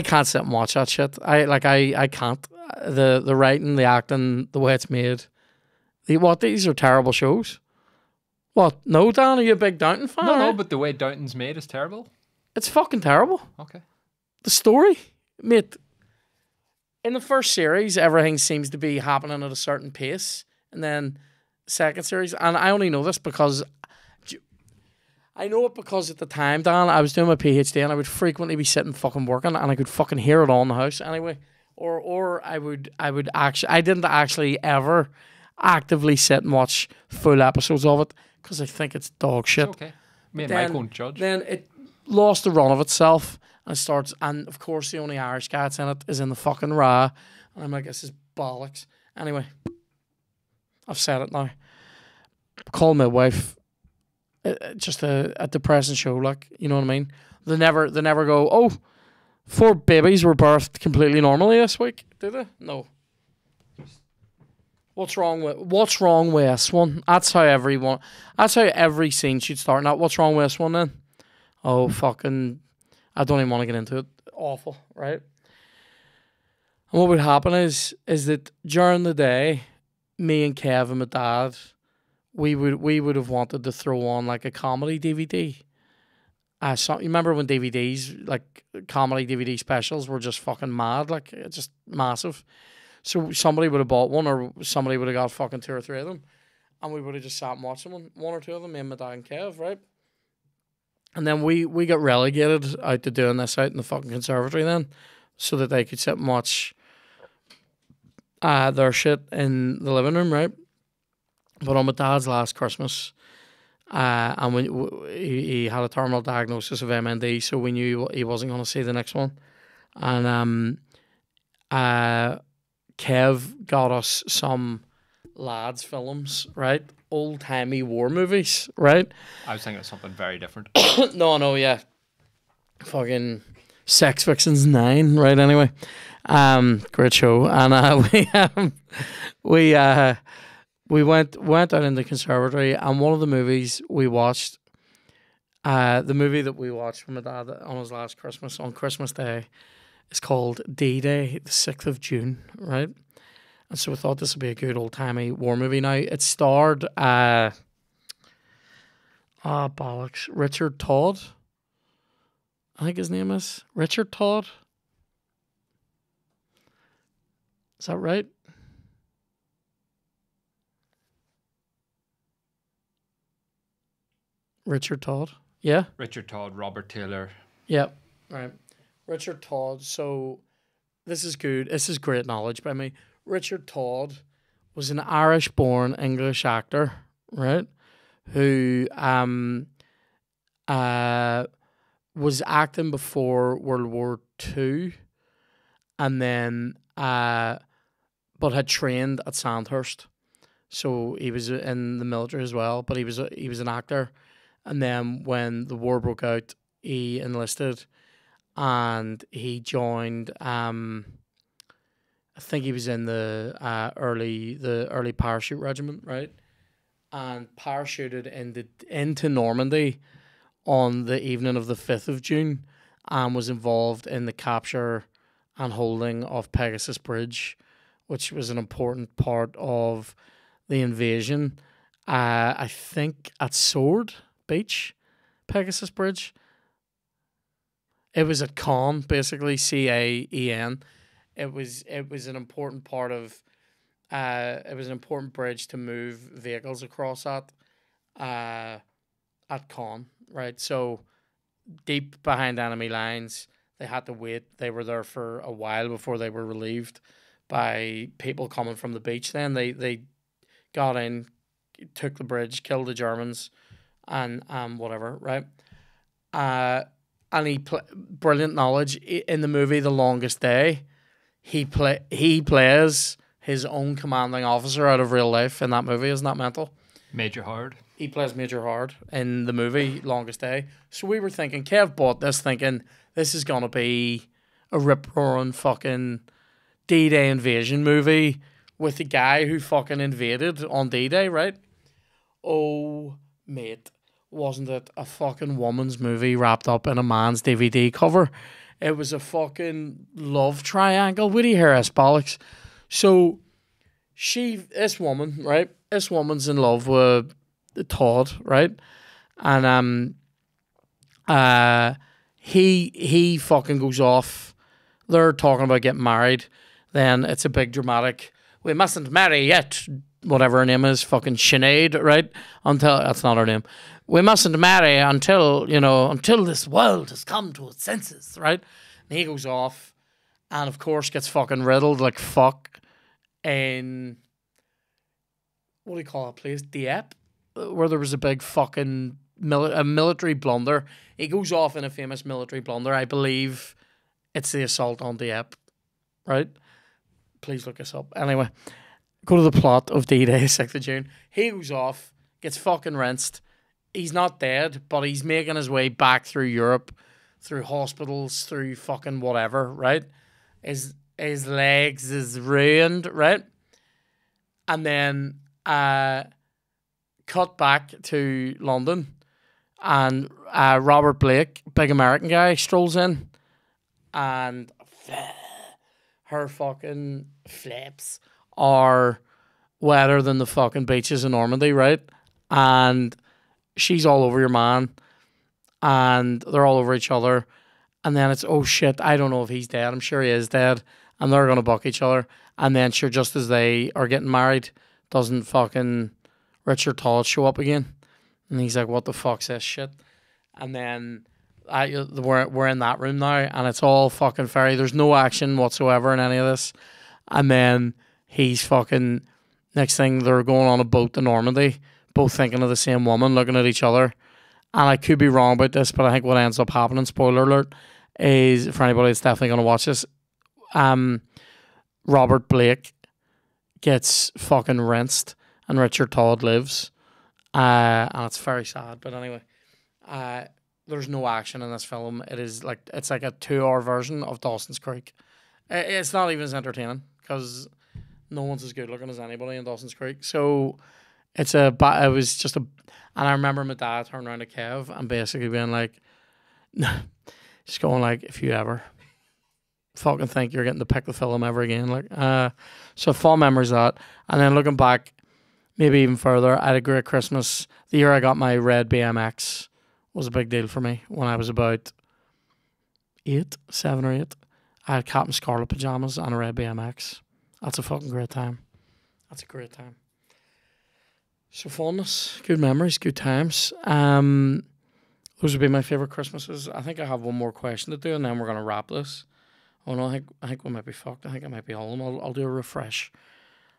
can't sit and watch that shit. I can't. The writing, the acting, the way it's made. These are terrible shows. What? No, Dan, are you a big Downton fan? No, but the way Downton's made is terrible. It's fucking terrible. Okay. The story, mate. In the first series, everything seems to be happening at a certain pace. And then second series, and I only know this because I know it because at the time, Dan, I was doing my PhD and I would frequently be sitting fucking working and I could fucking hear it all in the house anyway. Or I would actually, I didn't actually ever actively sit and watch full episodes of it because I think it's dog shit. It's okay. Me and Mike won't judge. Then it lost the run of itself and starts, and of course the only Irish guy that's in it is in the fucking Ra. And I'm like, this is bollocks. Anyway, I've said it now. Call Midwife, just a depressing show, like, you know what I mean? They never go, oh, 4 babies were birthed completely normally this week, do they? No. What's wrong with this one? That's how every scene should start. Now, what's wrong with this one then? Oh, fucking, I don't even want to get into it. Awful, right? And what would happen is that during the day, me and Kev and my dad, we would have wanted to throw on like a comedy DVD. You remember when DVDs, like comedy DVD specials, were just fucking mad, like just massive. So somebody would have bought one, or somebody would have got fucking 2 or 3 of them, and we would have just sat and watched them, one or 2 of them, me and my dad and Kev, right? And then we got relegated out to doing this out in the fucking conservatory then, so that they could sit and watch their shit in the living room, right? But on my dad's last Christmas, and when he had a terminal diagnosis of MND, so we knew he wasn't going to see the next one. And Kev got us some lads films, right? Old-timey war movies, right? I was thinking of something very different. No, yeah. Fucking Sex Fictions 9, right? Anyway, great show. And we went out in the conservatory, and one of the movies we watched, the movie that we watched from my dad on his last Christmas, on Christmas Day, is called D-Day, the 6th of June, right? And so we thought this would be a good old-timey war movie. Now, it starred, bollocks, Richard Todd, I think his name is. Richard Todd? Is that right? Richard Todd. Yeah. Richard Todd, Robert Taylor. Yep. Right. Richard Todd. So this is good. This is great knowledge by me. Richard Todd was an Irish-born English actor, right? Who was acting before World War II, and then but had trained at Sandhurst. So he was in the military as well, but he was an actor. And then when the war broke out, he enlisted, and he joined. I think he was in the early parachute regiment, right? And parachuted into Normandy on the evening of the 5th of June, and was involved in the capture and holding of Pegasus Bridge, which was an important part of the invasion. I think at Sword Beach, Pegasus Bridge. It was at Caen, basically, Caen. It was an important part of. It was an important bridge to move vehicles across at Caen, right? So deep behind enemy lines, they had to wait. They were there for a while before they were relieved by people coming from the beach. Then they got in, took the bridge, killed the Germans, and whatever, right? And brilliant knowledge in the movie The Longest Day. He plays his own commanding officer out of real life in that movie. Isn't that mental? Major Hard. He plays Major Hard in the movie Longest Day. So we were thinking, Kev bought this thinking this is gonna be a rip-roaring fucking D-Day invasion movie with the guy who fucking invaded on D-Day, right? Oh, mate, wasn't it a fucking woman's movie wrapped up in a man's DVD cover? It was a fucking love triangle. What do you hear us, bollocks? So this woman, right? This woman's in love with Todd, right? And he fucking goes off. They're talking about getting married. Then it's a big dramatic, we mustn't marry yet, whatever her name is, fucking Sinead, right? Until, that's not her name. We mustn't marry until this world has come to its senses, right? And he goes off, and of course gets fucking riddled like fuck in, what do you call that place? Dieppe, where there was a big fucking military blunder. He goes off in a famous military blunder. I believe it's the assault on Dieppe, right? Please look us up. Anyway, go to the plot of D-Day, 6th of June. He goes off, gets fucking rinsed. He's not dead, but he's making his way back through Europe, through hospitals, through fucking whatever, right? His legs is ruined, right? And then cut back to London, and Robert Blake, big American guy, strolls in, and her fucking flaps are wetter than the fucking beaches in Normandy, right? And she's all over your man, and they're all over each other. And then it's, oh shit, I don't know if he's dead. I'm sure he is dead. And they're going to buck each other. And then, sure, just as they are getting married, doesn't fucking Richard Todd show up again? And he's like, what the fuck's this shit? And then we're in that room now, and it's all fucking fairy. There's no action whatsoever in any of this. And then he's fucking, next thing, they're going on a boat to Normandy, both thinking of the same woman, looking at each other. And I could be wrong about this, but I think what ends up happening, spoiler alert, is, for anybody that's definitely going to watch this, Robert Blake gets fucking rinsed and Richard Todd lives. And it's very sad. But anyway, there's no action in this film. It's like a 2-hour version of Dawson's Creek. It's not even as entertaining because no one's as good looking as anybody in Dawson's Creek. So and I remember my dad turning around to Kev and basically being like, just going like, if you ever fucking think you're getting to pick the film ever again, like, so fond memories of that. And then looking back, maybe even further, I had a great Christmas. The year I got my red BMX was a big deal for me. When I was about 7 or 8, I had Captain Scarlet pajamas and a red BMX. That's a fucking great time. That's a great time. So fondness, good memories, good times. Those would be my favourite Christmases. I think I have one more question to do, and then we're gonna wrap this. Oh no, I think we might be fucked. I think it might be all of them. I'll do a refresh.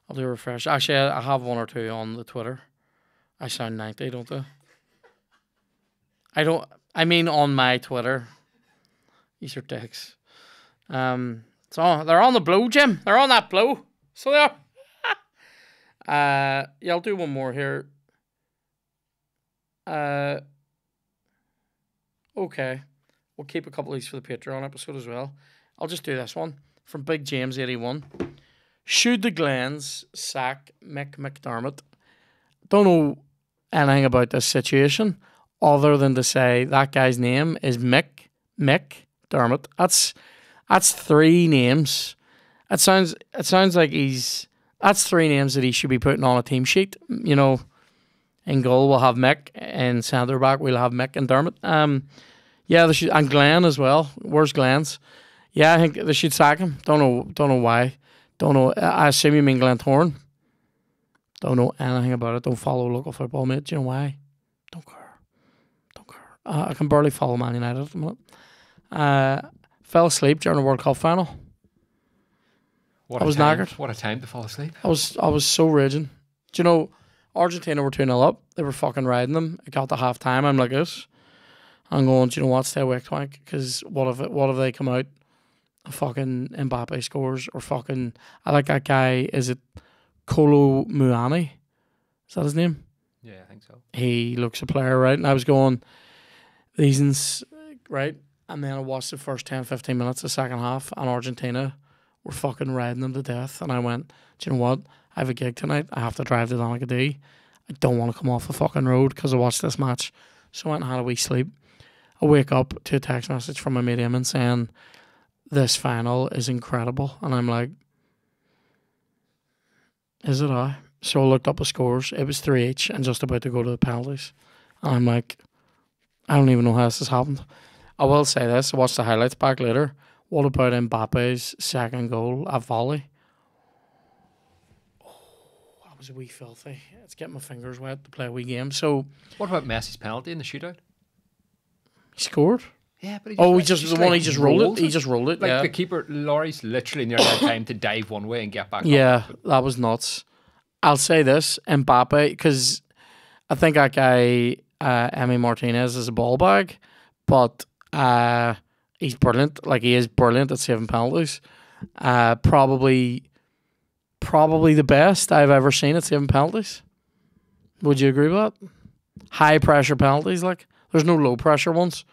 Actually, I have one or two on the Twitter. I sound 90, don't I? I don't. I mean, on my Twitter. These are dicks. So they're on the blow, Jim. They're on that blow. So they are. Yeah, I'll do one more here. Okay. We'll keep a couple of these for the Patreon episode as well. I'll just do this one from Big James 81. Should the Glens sack Mick McDermott? Don't know anything about this situation other than to say that guy's name is Mick Dermott. That's three names. It sounds like that's three names that he should be putting on a team sheet. You know, in goal we'll have Mick, and centre back we'll have Mick and Dermott. Yeah, they should, and Glenn as well. Where's Glenn's? Yeah, I think they should sack him. Don't know why. Don't know. I assume you mean Glen Thorne. Don't know anything about it. Don't follow local football, mate. Do you know why? Don't care. I can barely follow Man United at the moment. Fell asleep during the World Cup final. I was knackered. What a time to fall asleep. I was so raging. Do you know, Argentina were 2-0 up. They were fucking riding them. It got to half time. I'm like this. I'm going, do you know what? Stay awake, twank. Because what if they come out and fucking Mbappe scores, or fucking, I like that guy, is it Kolo Muani? Is that his name? Yeah, I think so. He looks a player, right? And I was going, these, right? And then I watched the first 10, 15 minutes of the second half, and Argentina were fucking riding them to death. And I went, do you know what? I have a gig tonight. I have to drive to Donegal. I don't want to come off the fucking road because I watched this match. So I went and had a wee sleep. I wake up to a text message from my mate Eamon saying, this final is incredible. And I'm like, is it I? So I looked up the scores. It was 3 each and just about to go to the penalties. And I'm like, I don't even know how this has happened. I will say this. I watched the highlights back later. What about Mbappe's second goal at volley? Oh, that was a wee filthy. It's getting my fingers wet to play a wee game. So, what about Messi's penalty in the shootout? He scored. Yeah, but he just rolled it. He just rolled it. Like yeah. The keeper, Laurie's literally nearly had time to dive one way and get back. Yeah, that was nuts. I'll say this, Mbappe, because I think that guy Emi Martinez is a ball bag, but he's brilliant. Like, he is brilliant at saving penalties. Probably the best I've ever seen at saving penalties. Would you agree with that? High pressure penalties, like, there's no low pressure ones,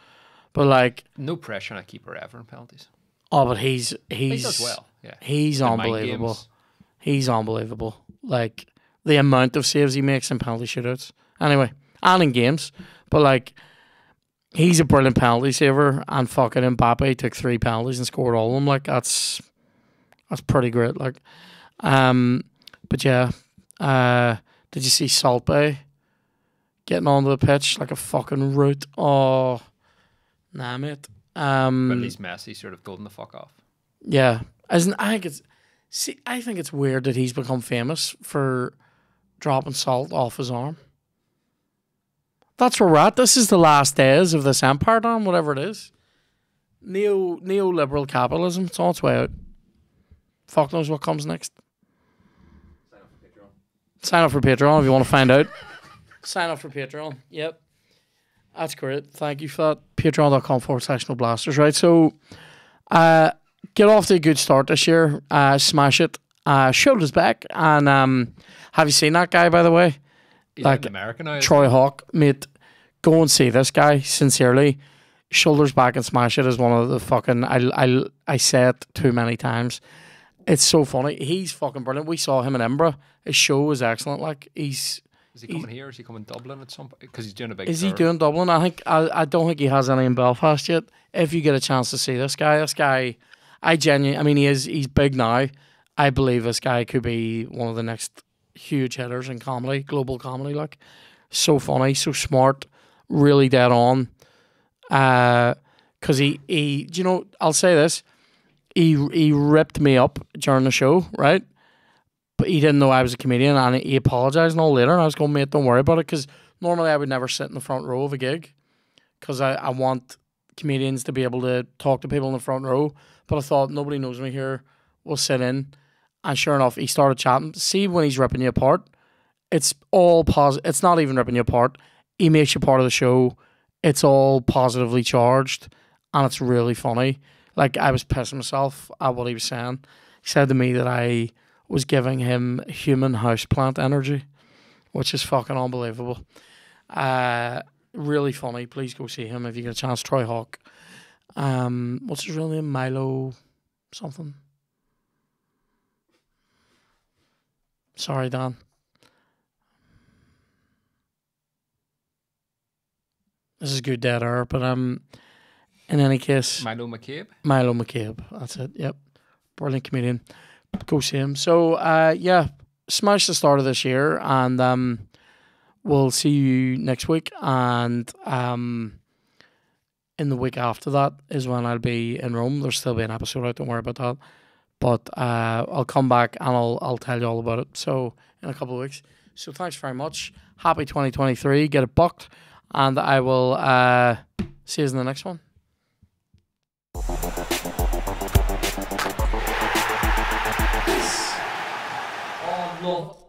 but like, no pressure on a keeper ever in penalties. Oh, but he does well. Yeah, he's unbelievable. He's unbelievable. Like, the amount of saves he makes in penalty shootouts. Anyway, and in games, but like, he's a brilliant penalty saver, and fucking Mbappe took 3 penalties and scored all of them. Like, that's pretty great. Like, but yeah, did you see Salt Bay getting onto the pitch like a fucking root? Oh, nah, mate. But at least Messi sort of told him to fuck off. Yeah, I think it's weird that he's become famous for dropping salt off his arm. That's where we're at. This is the last days of this empire, Dan, whatever it is. Neoliberal capitalism. It's on its way out. Fuck knows what comes next. Sign up for Patreon if you want to find out. Sign up for Patreon. Yep. That's great. Thank you for that. Patreon.com/noblasters. Right. So, get off to a good start this year. Smash it. Shoulders back. And have you seen that guy, by the way? He's like American now. Troy Hawk, mate. Go and see this guy. Sincerely, shoulders back and smash it is one of the fucking. I say it too many times. It's so funny. He's fucking brilliant. We saw him in Edinburgh. His show was excellent. Like, is he coming here? Is he coming Dublin at some point? Because he's doing a big. Is he doing Dublin? I don't think he has any in Belfast yet. If you get a chance to see this guy, I mean, he's big now. I believe this guy could be one of the next huge hitters in comedy, global comedy. Like, so funny, so smart, really dead on. Because he, you know, I'll say this, he ripped me up during the show, right? but he didn't know I was a comedian, and he apologised and all later, and I was going, mate, don't worry about it, because normally I would never sit in the front row of a gig, because I want comedians to be able to talk to people in the front row, but I thought, nobody knows me here, we'll sit in, and sure enough, he started chatting. See, when he's ripping you apart, it's all positive. It's not even ripping you apart. He makes you part of the show. It's all positively charged, and it's really funny. Like, I was pissing myself at what he was saying. He said to me that I was giving him human houseplant energy, which is fucking unbelievable. Really funny. Please go see him if you get a chance. Troy Hawk. What's his real name? Milo something. Sorry, Dan. This is good dead air, but in any case, Milo McCabe. That's it. Yep, brilliant comedian. Go see him. So yeah, smash the start of this year, and we'll see you next week. And in the week after that is when I'll be in Rome. There'll still be an episode out. Don't worry about that. But I'll come back and I'll tell you all about it. So in a couple of weeks. So thanks very much. Happy 2023. Get it booked. And I will see you in the next one. Oh, no.